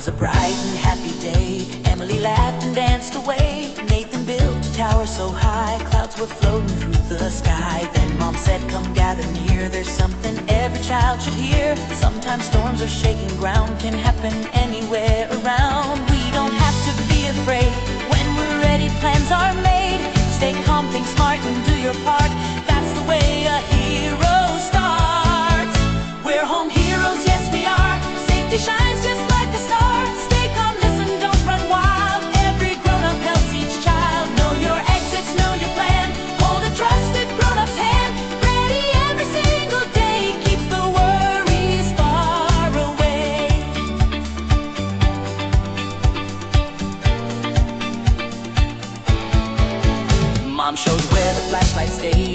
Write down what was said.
was a bright and happy day. Emily laughed and danced away. Nathan built a tower so high, clouds were floating through the sky. Then Mom said, come gather near, there's something every child should hear. Sometimes storms or shaking ground can happen anywhere around. We don't have to be afraid. When we're ready, plans are made. Stay calm, think smart, and do your part. That's the way a hero starts. We're home heroes, yes we are. Safety shines just like a star. Stay calm, listen, don't run wild. Every grown-up helps each child. Know your exits, know your plan. Hold a trusted grown-up's hand. Ready every single day. Keeps the worries far away. Mom showed where the flashlight stays.